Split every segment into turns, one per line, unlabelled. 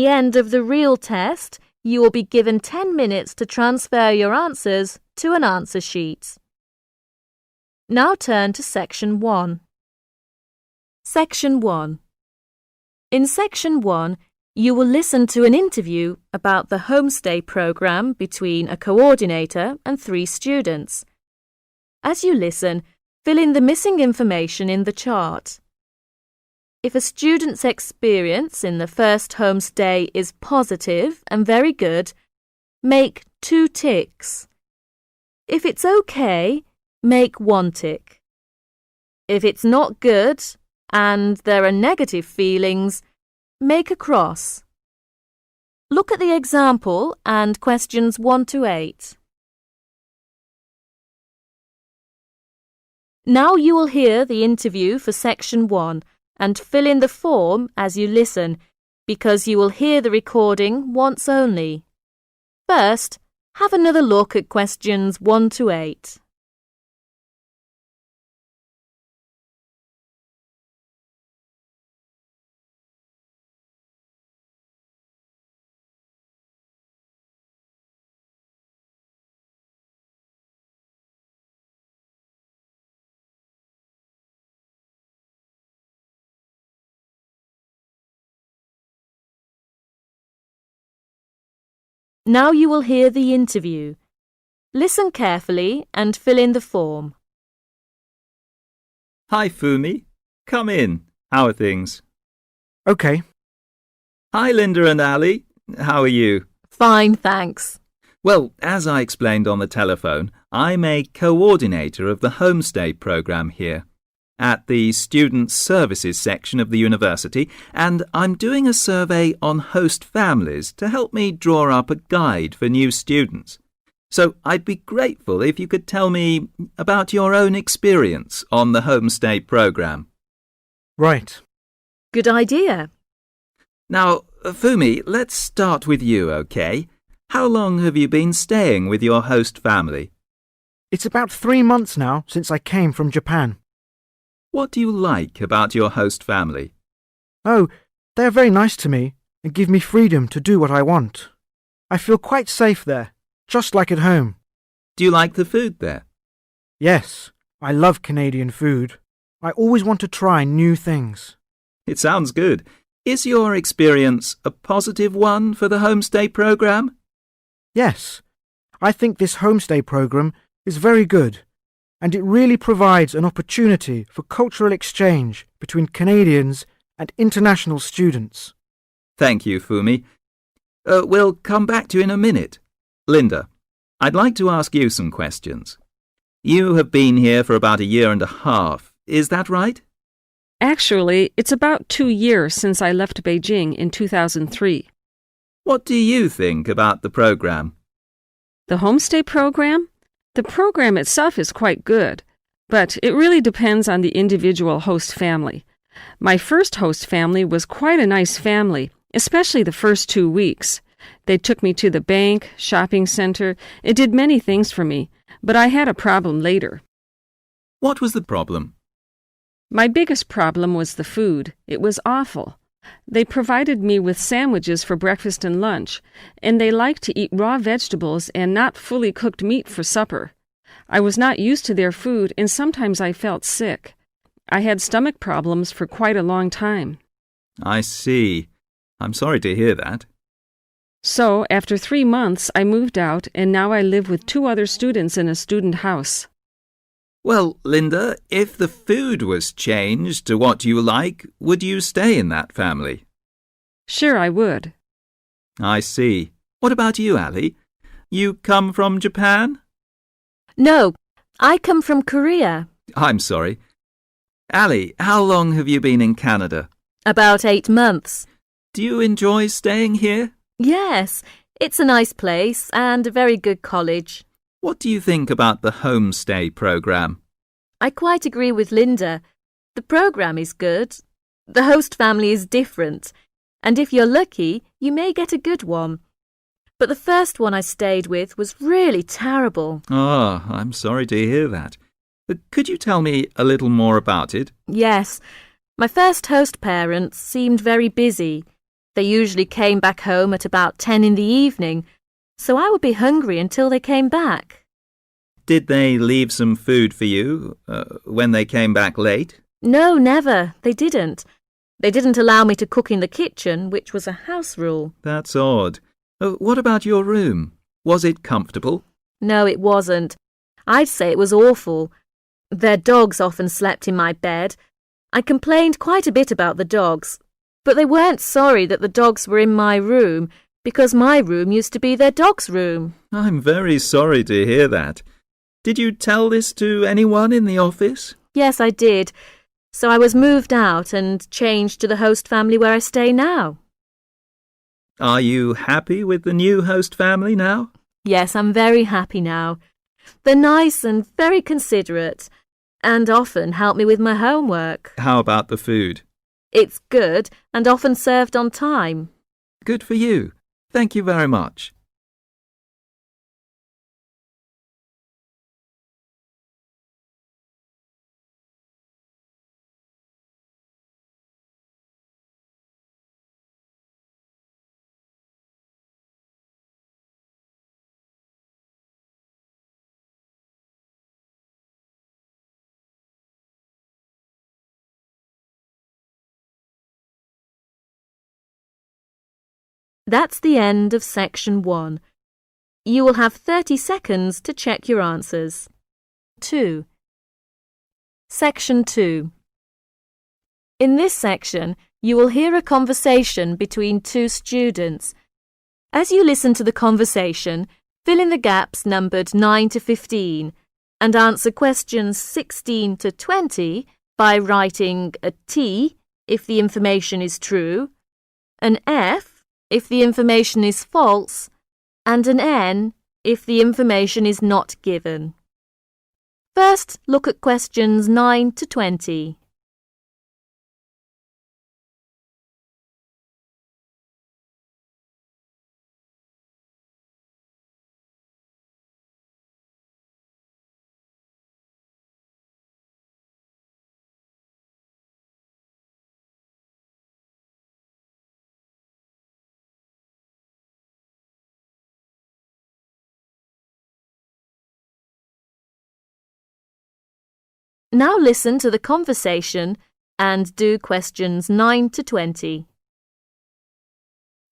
the end of the real test, you will be given 10 minutes to transfer your answers to an answer sheet. Now turn to Section 1. Section 1. In Section 1, you will listen to an interview about the homestay program between a coordinator and 3 students. As you listen, fill in the missing information in the chart. If a student's experience in the first homestay is positive and very good, make 2 ticks. If it's okay, make 1 tick. If it's not good and there are negative feelings, make a cross. Look at the example and questions 1 to 8. Now you will hear the interview for Section 1 and fill in the form as you listen, because you will hear the recording once only. First, have another look at questions 1 to 8. Now you will hear the interview. Listen carefully and fill in the form.
Hi, Fumi. Come in. How are things?
Okay.
Hi, Linda and Ali. How are you?
Fine, thanks.
Well, as I explained on the telephone, I'm a coordinator of the homestay program here at the Student Services section of the university, and I'm doing a survey on host families to help me draw up a guide for new students. So I'd be grateful if you could tell me about your own experience on the homestay program.
Right.
Good idea.
Now, Fumi, let's start with you, okay? How long have you been staying with your host family?
It's about 3 months now since I came from Japan.
What do you like about your host family?
Oh, they're very nice to me and give me freedom to do what I want. I feel quite safe there, just like at home.
Do you like the food there?
Yes, I love Canadian food. I always want to try new things.
It sounds good. Is your experience a positive one for the homestay program?
Yes, I think this homestay program is very good, and it really provides an opportunity for cultural exchange between Canadians and international students.
Thank you, Fumi. We'll come back to you in a minute. Linda, I'd like to ask you some questions. You have been here for about 1.5 years, is that right?
Actually, it's about 2 years since I left Beijing in 2003.
What do you think about the program?
The homestay program? The program itself is quite good, but it really depends on the individual host family. My first host family was quite a nice family, especially the first 2 weeks. They took me to the bank, shopping center, and did many things for me, but I had a problem later.
What was the problem?
My biggest problem was the food. It was awful. They provided me with sandwiches for breakfast and lunch, and they liked to eat raw vegetables and not fully cooked meat for supper. I was not used to their food, and sometimes I felt sick. I had stomach problems for quite a long time.
I see. I'm sorry to hear that.
So, after 3 months, I moved out, and now I live with 2 other students in a student house.
Well, Linda, if the food was changed to what you like, would you stay in that family?
Sure, I would.
I see. What about you, Ali? You come from Japan?
No, I come from Korea.
I'm sorry. Ali, how long have you been in Canada?
About 8 months.
Do you enjoy staying here?
Yes, it's a nice place and a very good college.
What do you think about the homestay program?
I quite agree with Linda. The program is good. The host family is different, and if you're lucky, you may get a good one. But the first one I stayed with was really terrible.
Oh, I'm sorry to hear that. Could you tell me a little more about it?
Yes, my first host parents seemed very busy. They usually came back home at about 10 in the evening, so I would be hungry until they came back.
Did they leave some food for you when they came back late?
No, never. They didn't. They didn't allow me to cook in the kitchen, which was a house rule.
That's odd. What about your room? Was it comfortable?
No, it wasn't. I'd say it was awful. Their dogs often slept in my bed. I complained quite a bit about the dogs, but they weren't sorry that the dogs were in my room, because my room used to be their dog's room.
I'm very sorry to hear that. Did you tell this to anyone in the office?
Yes, I did. So I was moved out and changed to the host family where I stay now.
Are you happy with the new host family now?
Yes, I'm very happy now. They're nice and very considerate, and often help me with my homework.
How about the food?
It's good and often served on time.
Good for you. Thank you very much.
That's the end of section 1. You will have 30 seconds to check your answers. 2. Section 2. In this section, you will hear a conversation between two students. As you listen to the conversation, fill in the gaps numbered 9 to 15 and answer questions 16 to 20 by writing a T if the information is true, an F if the information is false, and an N if the information is not given. First, look at questions 9 to 20. Now listen to the conversation and do questions 9 to 20.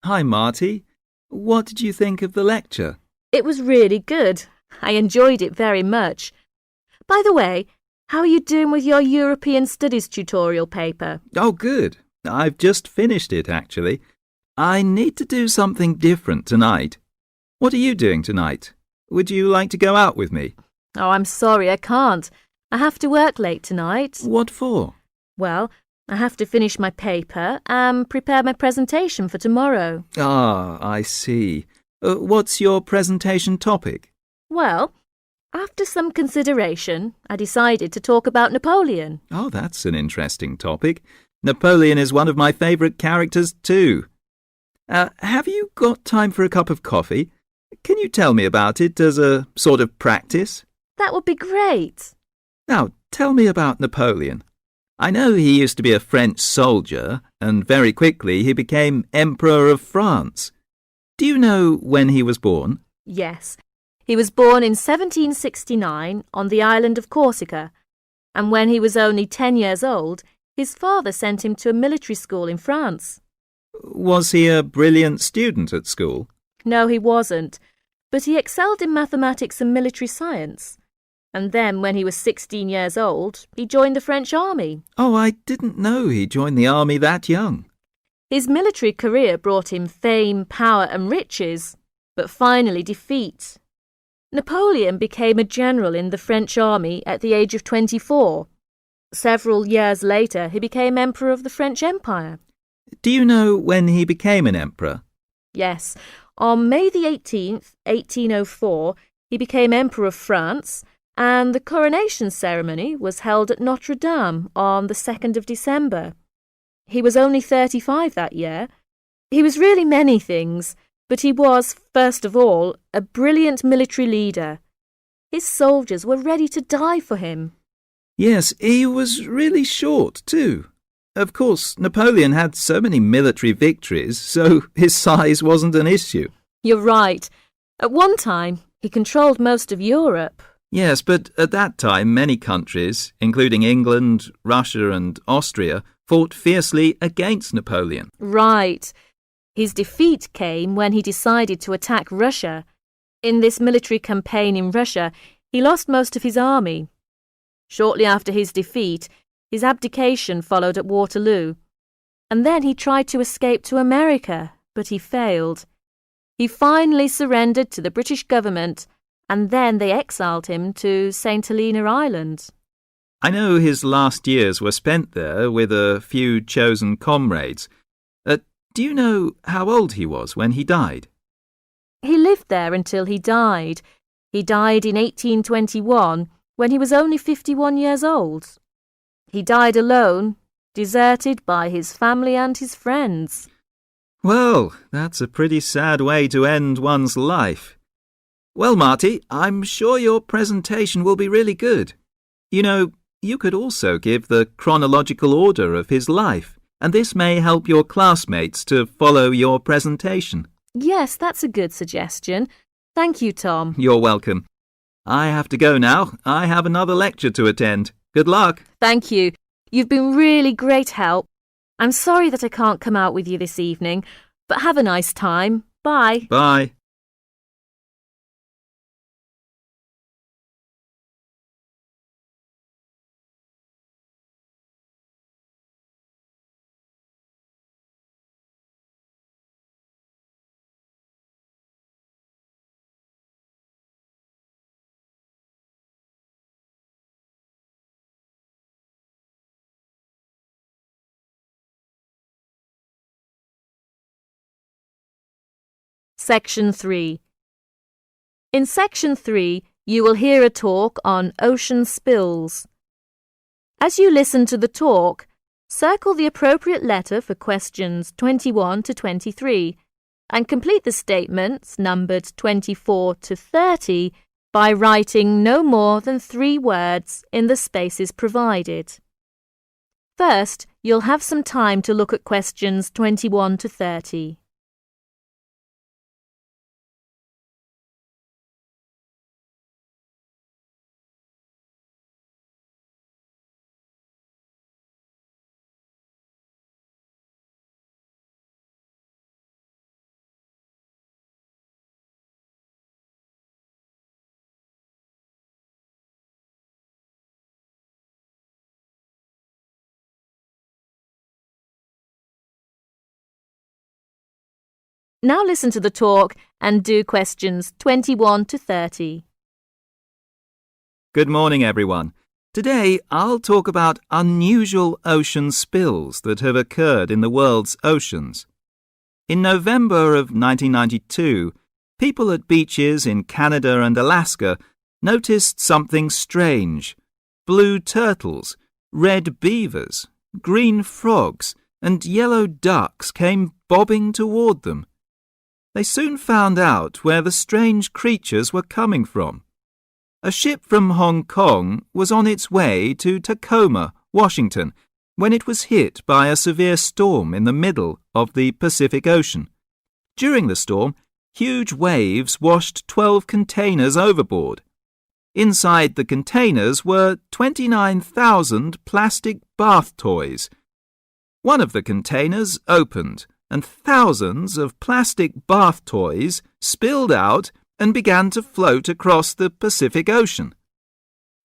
Hi, Marty. What did you think of the lecture?
It was really good. I enjoyed it very much. By the way, how are you doing with your European Studies tutorial paper?
Oh, good. I've just finished it, actually. I need to do something different tonight. What are you doing tonight? Would you like to go out with me?
Oh, I'm sorry, I can't. I have to work late tonight.
What for?
Well, I have to finish my paper and prepare my presentation for tomorrow.
Ah, I see. What's your presentation topic?
Well, after some consideration, I decided to talk about Napoleon.
Oh, that's an interesting topic. Napoleon is one of my favourite characters too. Have you got time for a cup of coffee? Can you tell me about it as a sort of practice?
That would be great.
Now, tell me about Napoleon. I know he used to be a French soldier, and very quickly he became Emperor of France. Do you know when he was born?
Yes. He was born in 1769 on the island of Corsica, and when he was only 10 years old, his father sent him to a military school in France.
Was he a brilliant student at school?
No, he wasn't, but he excelled in mathematics and military science. And then, when he was 16 years old, he joined the French army.
Oh, I didn't know he joined the army that young.
His military career brought him fame, power and riches, but finally defeat. Napoleon became a general in the French army at the age of 24. Several years later, he became Emperor of the French Empire.
Do you know when he became an emperor?
Yes, on May the 18th, 1804, he became Emperor of France, and the coronation ceremony was held at Notre Dame on the 2nd of December. He was only 35 that year. He was really many things, but he was, first of all, a brilliant military leader. His soldiers were ready to die for him.
Yes, he was really short too. Of course, Napoleon had so many military victories, so his size wasn't an issue.
You're right. At one time, he controlled most of Europe.
Yes, but at that time many countries, including England, Russia and Austria, fought fiercely against Napoleon.
Right. His defeat came when he decided to attack Russia. In this military campaign in Russia, he lost most of his army. Shortly after his defeat, his abdication followed at Waterloo. And then he tried to escape to America, but he failed. He finally surrendered to the British government, and then they exiled him to St. Helena Island.
I know his last years were spent there with a few chosen comrades. Do you know how old he was when he died?
He lived there until he died. He died in 1821 when he was only 51 years old. He died alone, deserted by his family and his friends.
Well, that's a pretty sad way to end one's life. Well, Marty, I'm sure your presentation will be really good. You know, you could also give the chronological order of his life, and this may help your classmates to follow your presentation.
Yes, that's a good suggestion. Thank you, Tom.
You're welcome. I have to go now. I have another lecture to attend. Good luck.
Thank you. You've been really great help. I'm sorry that I can't come out with you this evening, but have a nice time. Bye.
Bye.
Section 3. In Section 3, you will hear a talk on ocean spills. As you listen to the talk, circle the appropriate letter for questions 21 to 23 and complete the statements numbered 24 to 30 by writing no more than 3 words in the spaces provided. First, you'll have some time to look at questions 21 to 30. Now listen to the talk and do questions 21 to 30.
Good morning, everyone. Today, I'll talk about unusual ocean spills that have occurred in the world's oceans. In November of 1992, people at beaches in Canada and Alaska noticed something strange. Blue turtles, red beavers, green frogs, and yellow ducks came bobbing toward them. They soon found out where the strange creatures were coming from. A ship from Hong Kong was on its way to Tacoma, Washington, when it was hit by a severe storm in the middle of the Pacific Ocean. During the storm, huge waves washed 12 containers overboard. Inside the containers were 29,000 plastic bath toys. One of the containers opened, and thousands of plastic bath toys spilled out and began to float across the Pacific Ocean.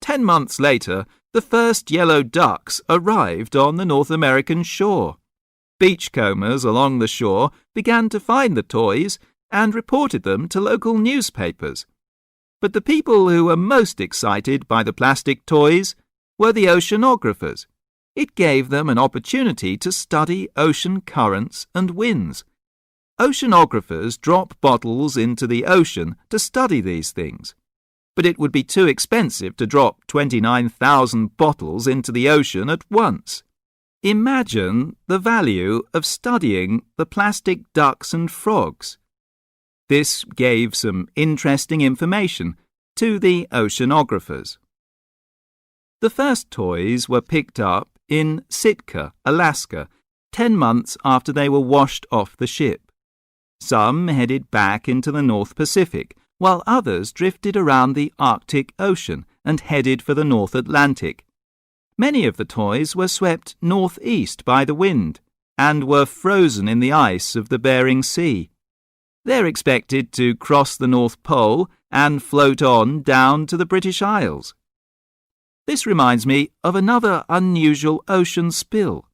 10 months later, the first yellow ducks arrived on the North American shore. Beachcombers along the shore began to find the toys and reported them to local newspapers. But the people who were most excited by the plastic toys were the oceanographers. It gave them an opportunity to study ocean currents and winds. Oceanographers drop bottles into the ocean to study these things. But it would be too expensive to drop 29,000 bottles into the ocean at once. Imagine the value of studying the plastic ducks and frogs. This gave some interesting information to the oceanographers. The first toys were picked up in Sitka, Alaska, 10 months after they were washed off the ship. Some headed back into the North Pacific, while others drifted around the Arctic Ocean and headed for the North Atlantic. Many of the toys were swept northeast by the wind and were frozen in the ice of the Bering Sea. They're expected to cross the North Pole and float on down to the British Isles. This reminds me of another unusual ocean spill.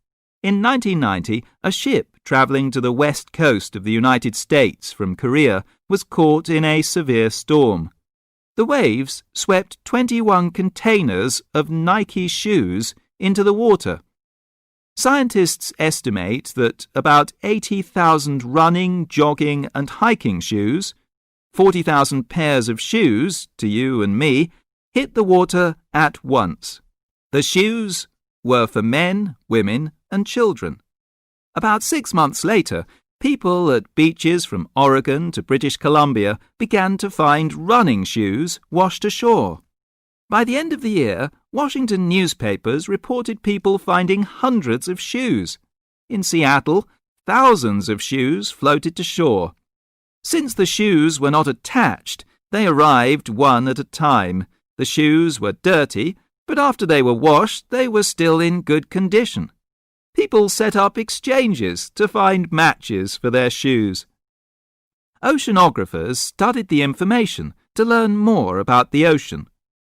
In 1990, a ship travelling to the west coast of the United States from Korea was caught in a severe storm. The waves swept 21 containers of Nike shoes into the water. Scientists estimate that about 80,000 running, jogging and hiking shoes, 40,000 pairs of shoes, to you and me, hit the water at once. The shoes were for men, women and children. About 6 months later, people at beaches from Oregon to British Columbia began to find running shoes washed ashore. By the end of the year, Washington newspapers reported people finding hundreds of shoes. In Seattle, thousands of shoes floated to shore. Since the shoes were not attached, they arrived one at a time. The shoes were dirty, but after they were washed, they were still in good condition. People set up exchanges to find matches for their shoes. Oceanographers studied the information to learn more about the ocean.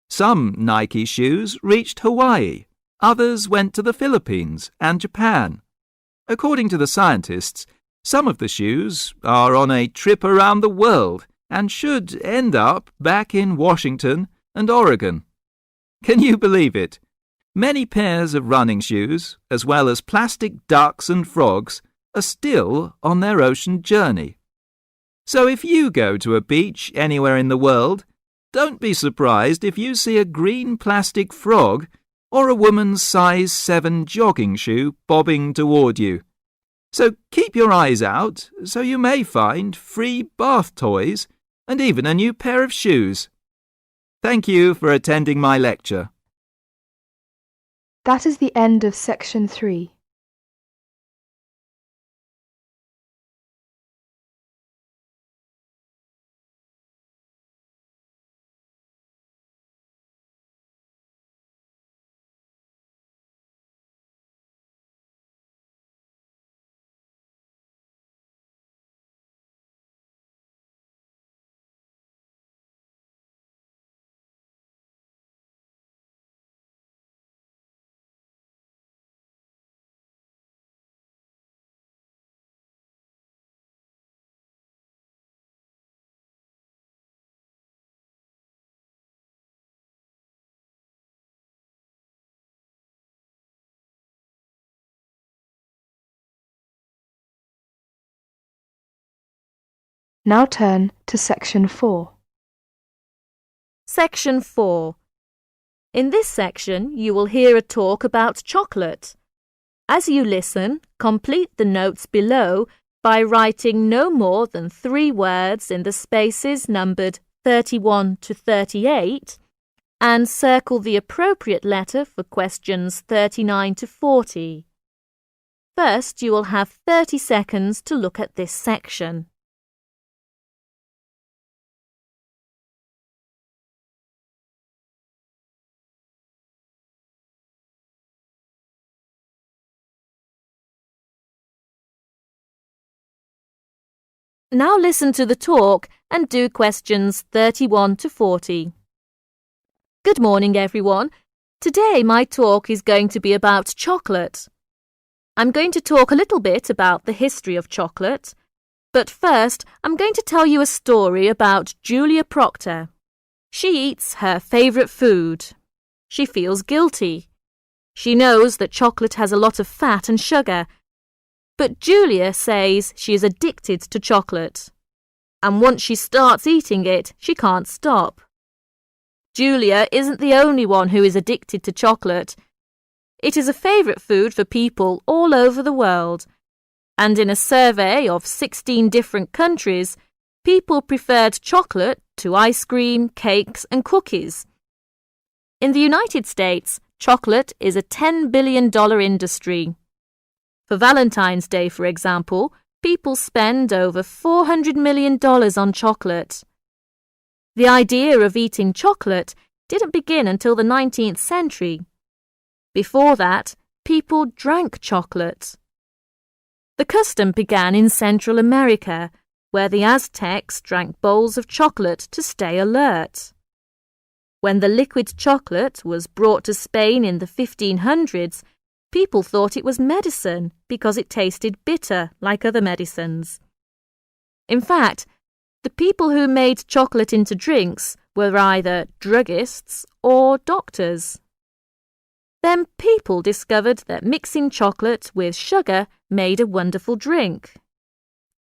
Some Nike shoes reached Hawaii, others went to the Philippines and Japan. According to the scientists, some of the shoes are on a trip around the world and should end up back in Washington and Oregon. Can you believe it? Many pairs of running shoes, as well as plastic ducks and frogs, are still on their ocean journey. So if you go to a beach anywhere in the world, don't be surprised if you see a green plastic frog or a woman's size 7 jogging shoe bobbing toward you. So keep your eyes out, so you may find free bath toys and even a new pair of shoes. Thank you for attending my lecture.
That is the end of section 3. Now turn to section 4.
Section 4. In this section, you will hear a talk about chocolate. As you listen, complete the notes below by writing no more than 3 words in the spaces numbered 31 to 38 and circle the appropriate letter for questions 39 to 40. First, you will have 30 seconds to look at this section. Now listen to the talk and do questions 31 to 40. Good morning, everyone. Today my talk is going to be about chocolate. I'm going to talk a little bit about the history of chocolate, but first I'm going to tell you a story about Julia Proctor. She eats her favourite food. She feels guilty. She knows that chocolate has a lot of fat and sugar, but Julia says she is addicted to chocolate, and once she starts eating it, she can't stop. Julia isn't the only one who is addicted to chocolate. It is a favourite food for people all over the world, and in a survey of 16 different countries, people preferred chocolate to ice cream, cakes and cookies. In the United States, chocolate is a $10 billion industry. For Valentine's Day, for example, people spend over $400 million on chocolate. The idea of eating chocolate didn't begin until the 19th century. Before that, people drank chocolate. The custom began in Central America, where the Aztecs drank bowls of chocolate to stay alert. When the liquid chocolate was brought to Spain in the 1500s, people thought it was medicine because it tasted bitter like other medicines. In fact, the people who made chocolate into drinks were either druggists or doctors. Then people discovered that mixing chocolate with sugar made a wonderful drink.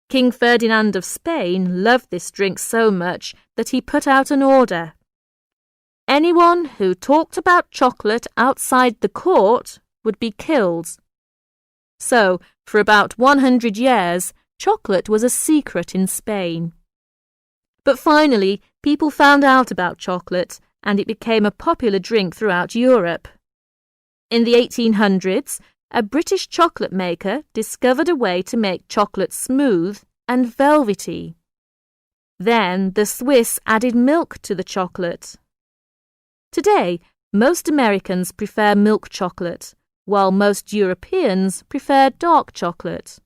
King Ferdinand of Spain loved this drink so much that he put out an order. Anyone who talked about chocolate outside the court would be killed. So, for about 100 years, chocolate was a secret in Spain. But finally, people found out about chocolate, and it became a popular drink throughout Europe. In the 1800s, a British chocolate maker discovered a way to make chocolate smooth and velvety. Then the Swiss added milk to the chocolate. Today, most Americans prefer milk chocolate, while most Europeans prefer dark chocolate.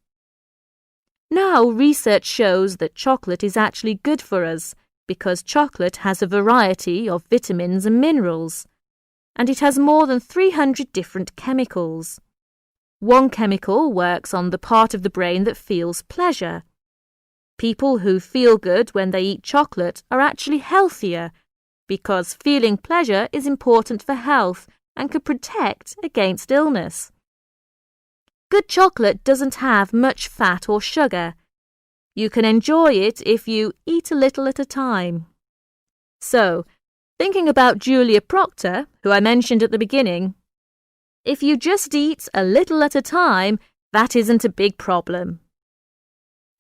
Now research shows that chocolate is actually good for us because chocolate has a variety of vitamins and minerals, and it has more than 300 different chemicals. One chemical works on the part of the brain that feels pleasure. People who feel good when they eat chocolate are actually healthier because feeling pleasure is important for health and can protect against illness. Good chocolate doesn't have much fat or sugar. You can enjoy it if you eat a little at a time. So, thinking about Julia Proctor, who I mentioned at the beginning, if you just eat a little at a time, that isn't a big problem.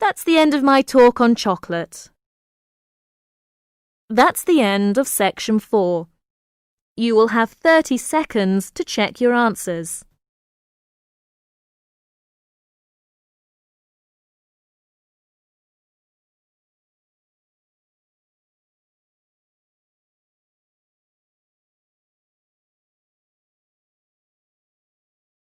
That's the end of my talk on chocolate. That's the end of section 4. You will have 30 seconds to check your answers.